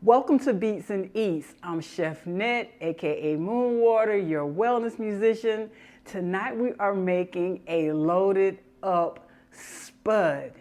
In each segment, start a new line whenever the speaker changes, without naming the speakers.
Welcome to BeatzNEatz. I'm Chef Net, aka MünWater, your wellness musician. Tonight we are making a loaded up spud.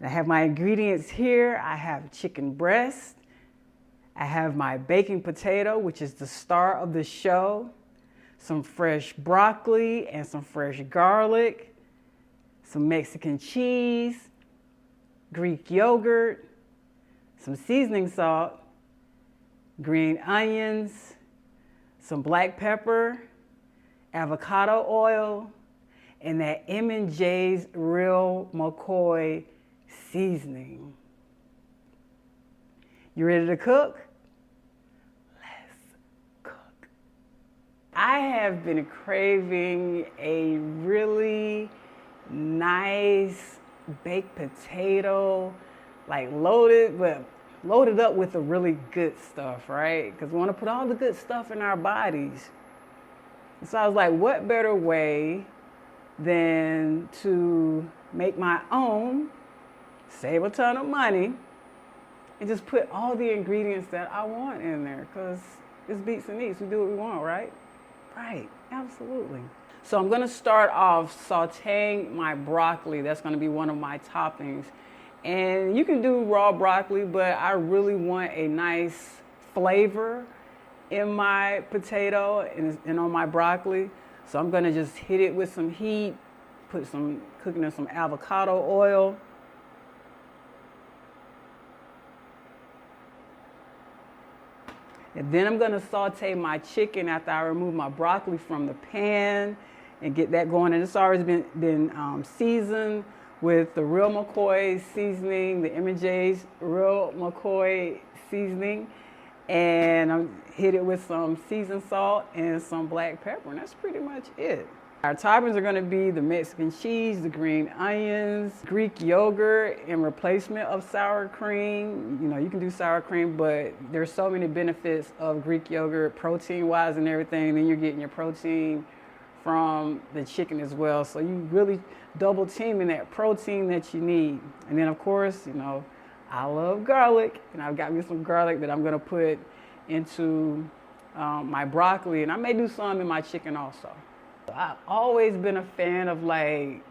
I have my ingredients here. I have chicken breast. I have my baking potato, which is the star of the show. Some fresh broccoli and some fresh garlic. Some Mexican cheese. Greek yogurt. Some seasoning salt. Green onions. Some black pepper. Avocado oil. And that M&J's Real McCoy seasoning. You ready to cook? Let's cook. I have been craving a really nice baked potato, like loaded up with the really good stuff, right? Because we want to put all the good stuff in our bodies. And so I was like, what better way than to make my own, save a ton of money, and just put all the ingredients that I want in there, because it's BeatzNEatz. We do what we want, right? Right, absolutely. So I'm gonna start off sauteing my broccoli. That's gonna be one of my toppings. And you can do raw broccoli, but I really want a nice flavor in my potato and on my broccoli. So I'm gonna just hit it with some heat, cooking in some avocado oil. And then I'm gonna saute my chicken after I remove my broccoli from the pan and get that going. And it's already been seasoned with the Real McCoy seasoning, the M&J's Real McCoy seasoning. And I'm hit it with some seasoned salt and some black pepper, and that's pretty much it. Our toppings are gonna be the Mexican cheese, the green onions, Greek yogurt in replacement of sour cream. You know, you can do sour cream, but there's so many benefits of Greek yogurt, protein-wise and everything, and then you're getting your protein from the chicken as well. So you really double teaming that protein that you need. And then of course, you know, I love garlic, and I've got me some garlic that I'm gonna put into my broccoli, and I may do some in my chicken also. I've always been a fan of like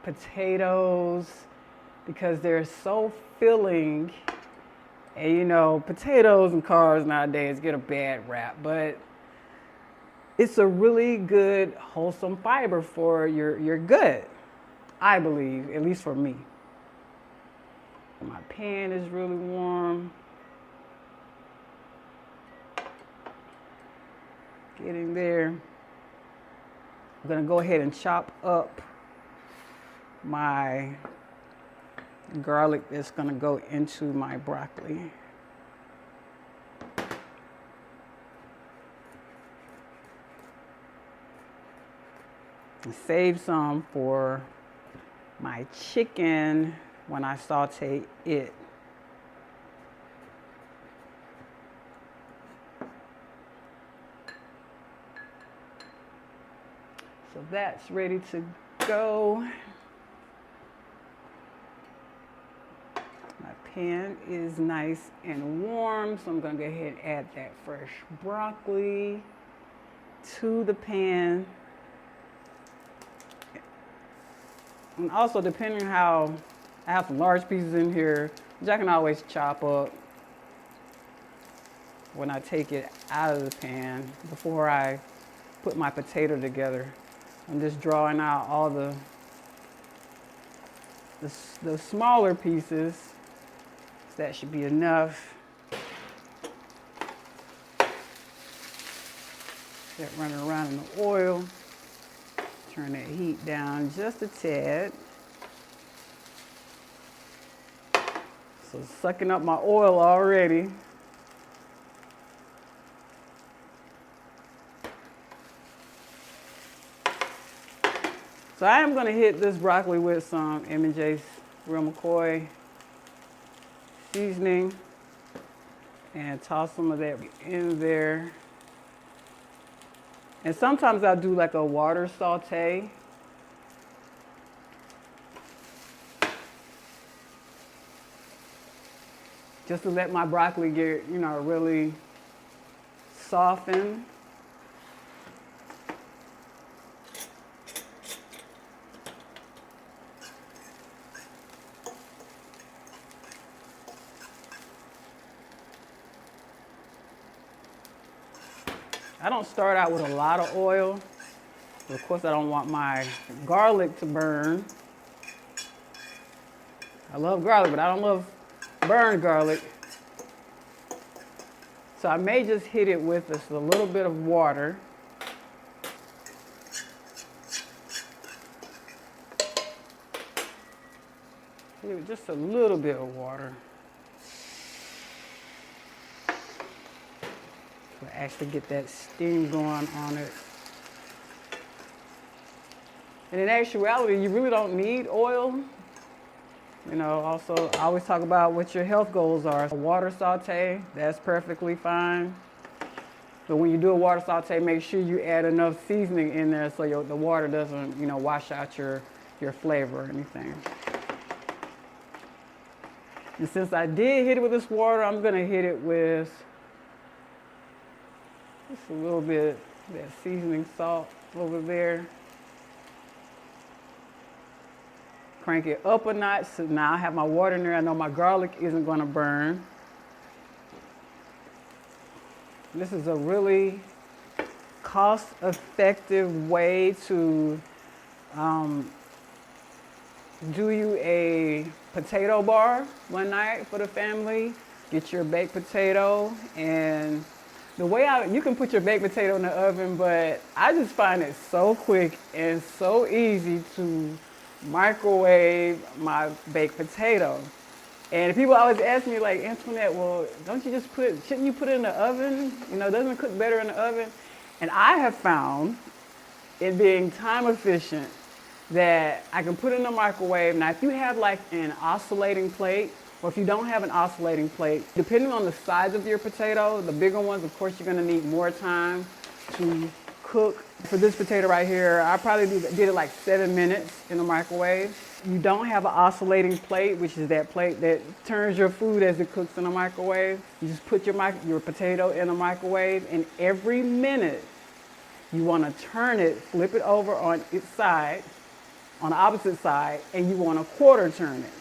potatoes because they're so filling. And you know, potatoes and carbs nowadays get a bad rap, but it's a really good wholesome fiber for your gut, I believe, at least for me. My pan is really warm. Getting there. I'm gonna go ahead and chop up my garlic that's gonna go into my broccoli. And save some for my chicken when I saute it. So that's ready to go. My pan is nice and warm, so I'm gonna go ahead and add that fresh broccoli to the pan. And also, depending on how, I have some large pieces in here, which I can always chop up when I take it out of the pan before I put my potato together. I'm just drawing out all the smaller pieces. So that should be enough. That running around in the oil. Turn that heat down just a tad. So sucking up my oil already. So I am gonna hit this broccoli with some M&J's Real McCoy seasoning and toss some of that in there. And sometimes I'll do like a water saute. Just to let my broccoli get, really soften. I don't start out with a lot of oil. Of course, I don't want my garlic to burn. I love garlic, but I don't love burned garlic. So I may just hit it with just a little bit of water. Just a little bit of water. To actually get that steam going on it. And in actuality, you really don't need oil. Also, I always talk about what your health goals are. A water saute, that's perfectly fine. But when you do a water saute, make sure you add enough seasoning in there so the water doesn't, wash out your flavor or anything. And since I did hit it with this water, I'm gonna hit it with just a little bit of that seasoning salt over there. Crank it up a notch. So now I have my water in there. I know my garlic isn't gonna burn. This is a really cost-effective way to do you a potato bar one night for the family. Get your baked potato, and the way you can put your baked potato in the oven, but I just find it so quick and so easy to microwave my baked potato. And people always ask me, like, Antoinette, well, shouldn't you put it in the oven? Doesn't it cook better in the oven? And I have found it being time efficient that I can put it in the microwave. Now, if you have like an oscillating plate, or if you don't have an oscillating plate, depending on the size of your potato, the bigger ones, of course, you're gonna need more time to cook. For this potato right here, I probably did it like 7 minutes in the microwave. You don't have an oscillating plate, which is that plate that turns your food as it cooks in the microwave. You just put your potato in the microwave, and every minute you wanna turn it, flip it over on its side, on the opposite side, and you wanna quarter turn it.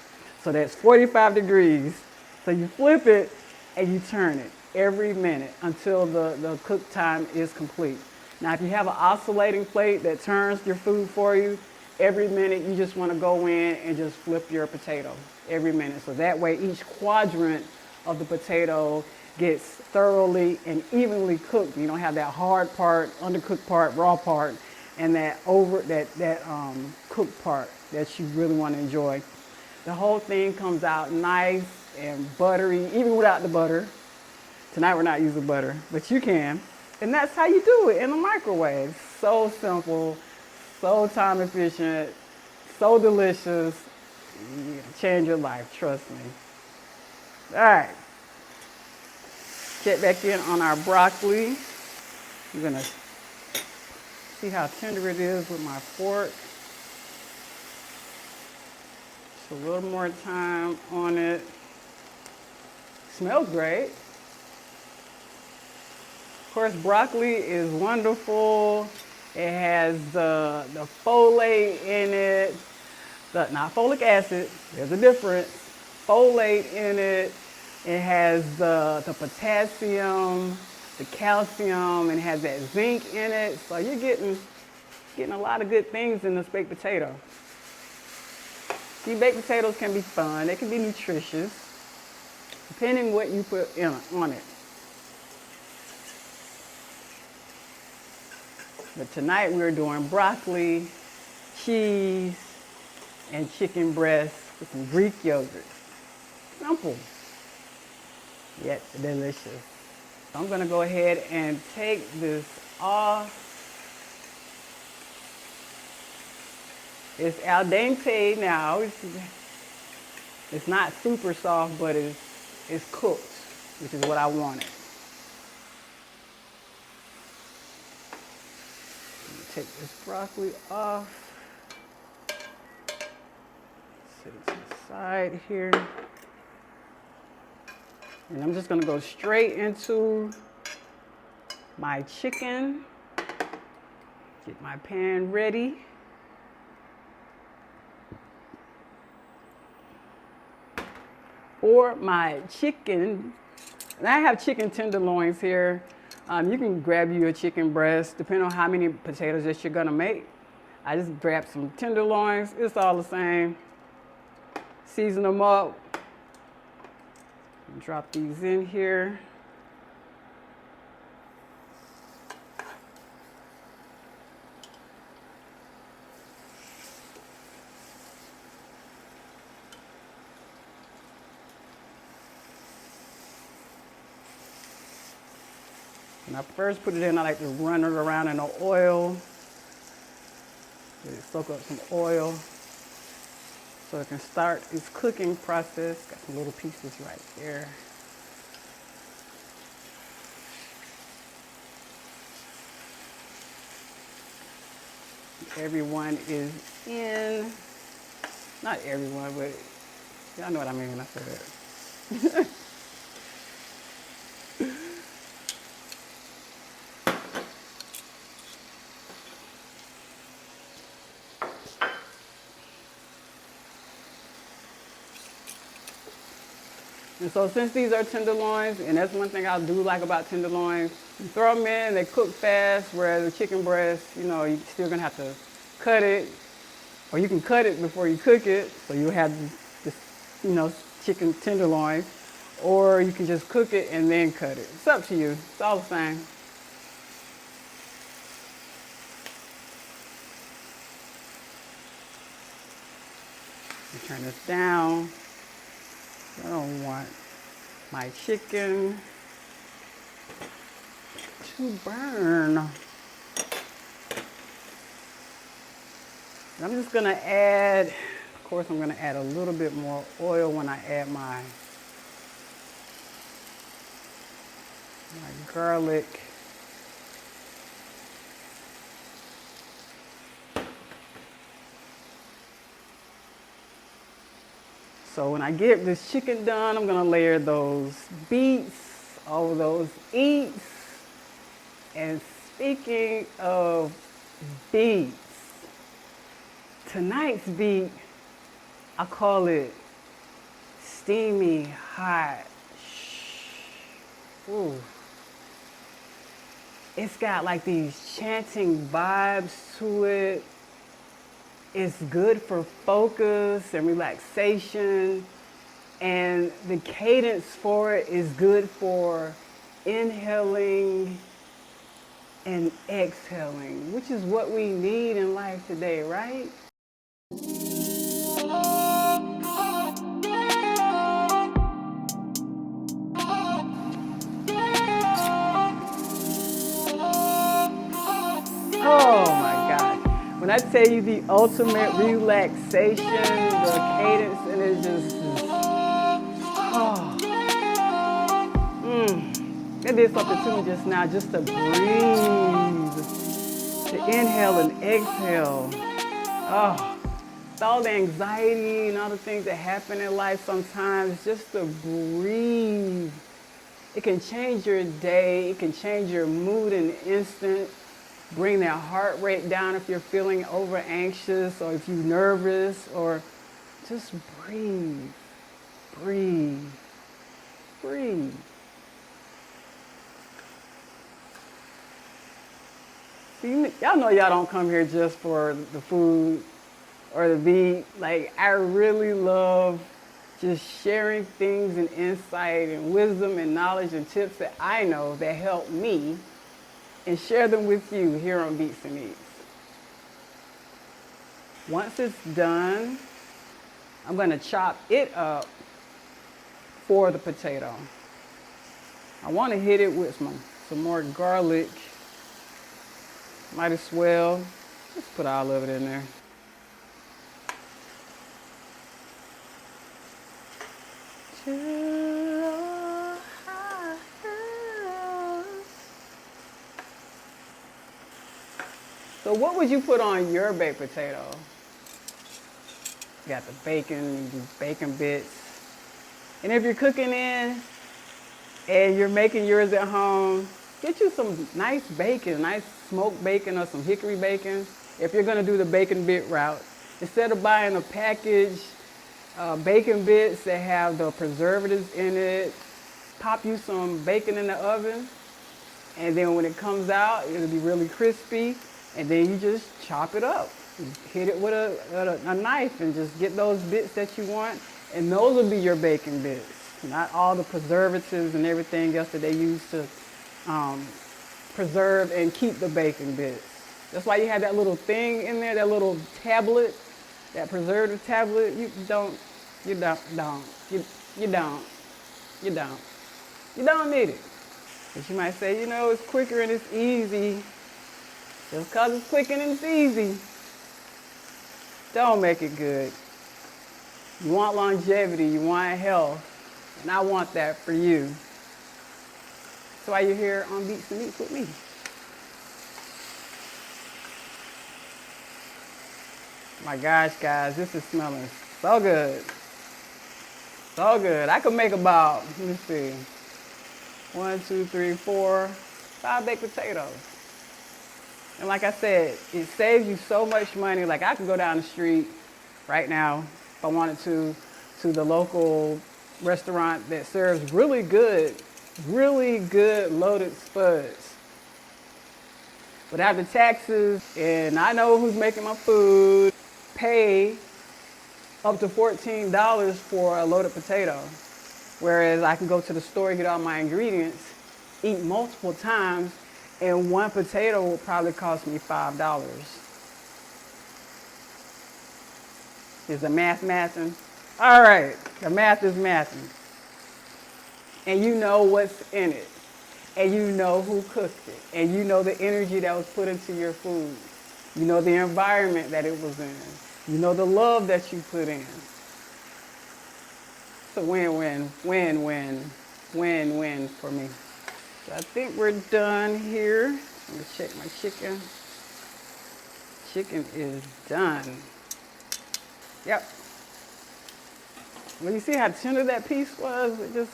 So that's 45 degrees. So you flip it and you turn it every minute until the cook time is complete. Now, if you have an oscillating plate that turns your food for you, every minute you just want to go in and just flip your potato every minute. So that way each quadrant of the potato gets thoroughly and evenly cooked. You don't have that hard part, undercooked part, raw part, and that cooked part that you really want to enjoy. The whole thing comes out nice and buttery, even without the butter. Tonight we're not using butter, but you can. And that's how you do it in the microwave. So simple, so time efficient, so delicious. You change your life, trust me. All right. Get back in on our broccoli. I'm gonna see how tender it is with my fork. Just a little more time on it. Smells great. Of course, broccoli is wonderful. It has the folate in it, not folic acid, there's a difference. Folate in it. It has the potassium, the calcium, and it has that zinc in it. So you're getting a lot of good things in this baked potato. See, baked potatoes can be fun. They can be nutritious, depending what you put on it. But tonight we're doing broccoli, cheese, and chicken breast with some Greek yogurt. Simple, yet delicious. I'm gonna go ahead and take this off. It's al dente now. It's not super soft, but it's cooked, which is what I wanted. Take this broccoli off. Set it to the side here. And I'm just gonna go straight into my chicken. Get my pan ready. For my chicken, and I have chicken tenderloins here. You can grab you a chicken breast, depending on how many potatoes that you're gonna make. I just grabbed some tenderloins. It's all the same. Season them up. Drop these in here. When I first put it in, I like to run it around in the oil. Let it soak up some oil so it can start its cooking process. Got some little pieces right there. Everyone is in. Not everyone, but y'all know what I mean when I say that. And so since these are tenderloins, and that's one thing I do like about tenderloins, you throw them in, they cook fast, whereas the chicken breast, you know, you're still gonna have to cut it, or you can cut it before you cook it, so you have this, you know, chicken tenderloins, or you can just cook it and then cut it. It's up to you, it's all the same. Turn this down. I don't want my chicken to burn. I'm just gonna add, of course I'm gonna add a little bit more oil when I add my garlic. So when I get this chicken done, I'm gonna layer those beets over those eats. And speaking of beets, tonight's beet, I call it steamy hot. Ooh. It's got like these chanting vibes to it. It's good for focus and relaxation, and the cadence for it is good for inhaling and exhaling, which is what we need in life today, right? Oh my gosh. When I tell you the ultimate relaxation, the cadence, and it just, it did something to me just now, just to breathe, to inhale and exhale. Oh, with all the anxiety and all the things that happen in life sometimes, just to breathe. It can change your day, it can change your mood in an instant. Bring that heart rate down if you're feeling over anxious or if you're nervous, or just breathe, breathe, breathe. See, y'all know y'all don't come here just for the food or the beat. Like, I really love just sharing things and insight and wisdom and knowledge and tips that I know that help me, and share them with you here on BeatzNEatz. Once it's done, I'm gonna chop it up for the potato. I wanna hit it with some more garlic. Might as well, just put all of it in there. to our house. So what would you put on your baked potato? You got the bacon, these bacon bits. And if you're cooking in and you're making yours at home, get you some nice bacon, nice smoked bacon or some hickory bacon. If you're gonna do the bacon bit route, instead of buying a packaged bacon bits that have the preservatives in it, pop you some bacon in the oven, and then when it comes out, it'll be really crispy, and then you just chop it up. You hit it with a knife and just get those bits that you want, and those will be your bacon bits. Not all the preservatives and everything else that they use to preserve and keep the bacon bits. That's why you have that little thing in there, that little tablet, that preservative tablet. You don't need it. But you might say, you know, it's quicker and it's easy. Just because it's quick and it's easy, don't make it good. You want longevity, you want health, and I want that for you. That's why you're here on BeatzNEatz with me. My gosh, guys, this is smelling so good. So good. I could make about, let me see, 1, 2, 3, 4, 5 baked potatoes. And like I said, it saves you so much money. Like I could go down the street right now, if I wanted to the local restaurant that serves really good loaded spuds. Without the taxes, and I know who's making my food, pay up to $14 for a loaded potato. Whereas I can go to the store, get all my ingredients, eat multiple times, and one potato will probably cost me $5. Is the math mathing? All right, the math is mathing. And you know what's in it. And you know who cooked it. And you know the energy that was put into your food. You know the environment that it was in. You know the love that you put in. It's a win-win, win-win, win-win for me. So I think we're done here. I'm gonna check my chicken. Chicken is done. Yep. Well, you see how tender that piece was? It just,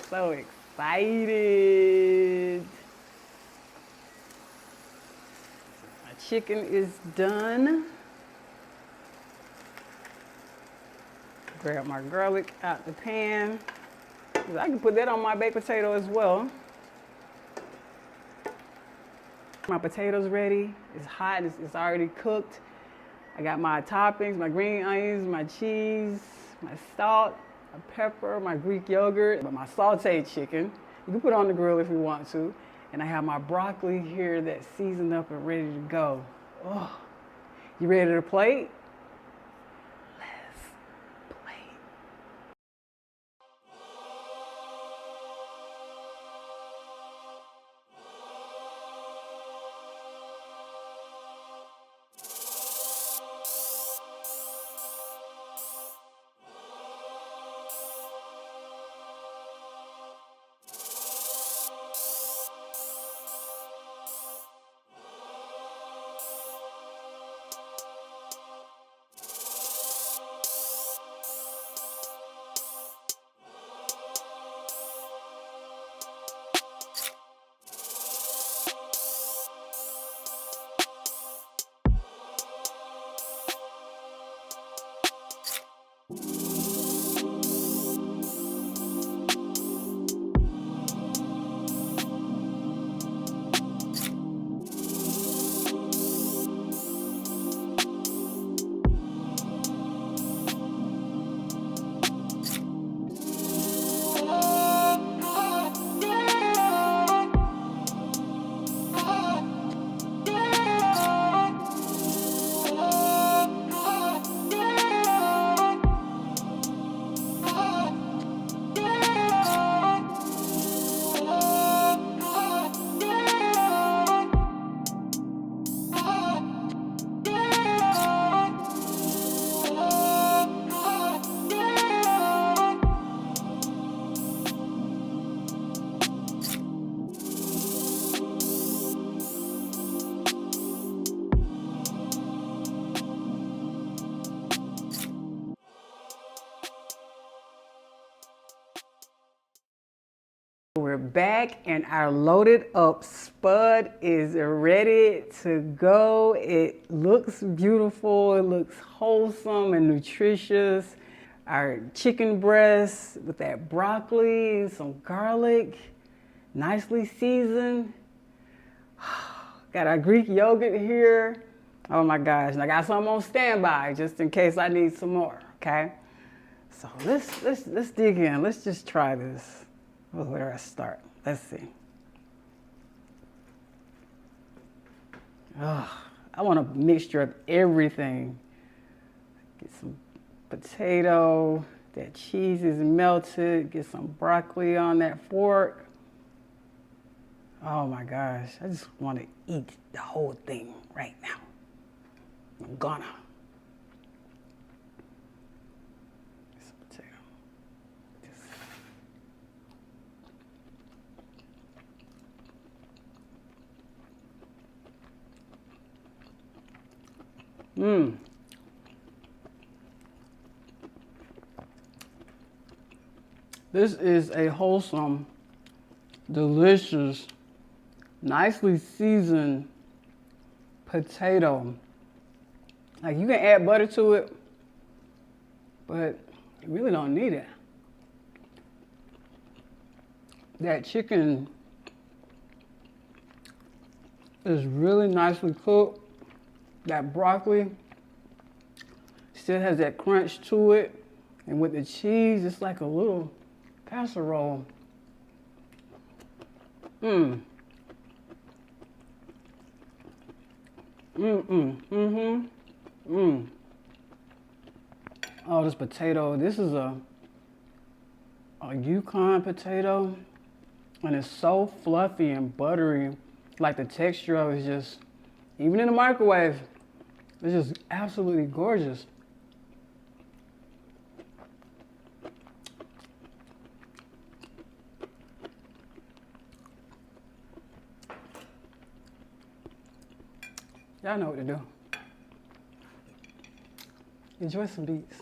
so excited. My chicken is done. Grab my garlic out the pan. I can put that on my baked potato as well. My potato's ready. It's hot. It's already cooked. I got my toppings, my green onions, my cheese, my salt, my pepper, my Greek yogurt, my sauteed chicken. You can put it on the grill if you want to. And I have my broccoli here that's seasoned up and ready to go. Oh, you ready to plate? we're back and our loaded up spud is ready to go. It looks beautiful, it looks wholesome and nutritious. Our chicken breast with that broccoli, some garlic, nicely seasoned. Got our Greek yogurt here. Oh my gosh, and I got some on standby just in case I need some more, okay? So let's dig in. Let's just try this. Well, where do I start? Let's see. Oh, I want a mixture of everything. Get some potato. That cheese is melted. Get some broccoli on that fork. Oh my gosh, I just want to eat the whole thing right now. I'm gonna. Some potato. This is a wholesome, delicious, nicely seasoned potato. Like, you can add butter to it, but you really don't need it. That chicken is really nicely cooked. That broccoli still has that crunch to it. And with the cheese, it's like a little casserole. Oh, this potato. This is a Yukon potato, and it's so fluffy and buttery. Like, the texture of it is just, even in the microwave, it's just absolutely gorgeous. Y'all know what to do. Enjoy some beats.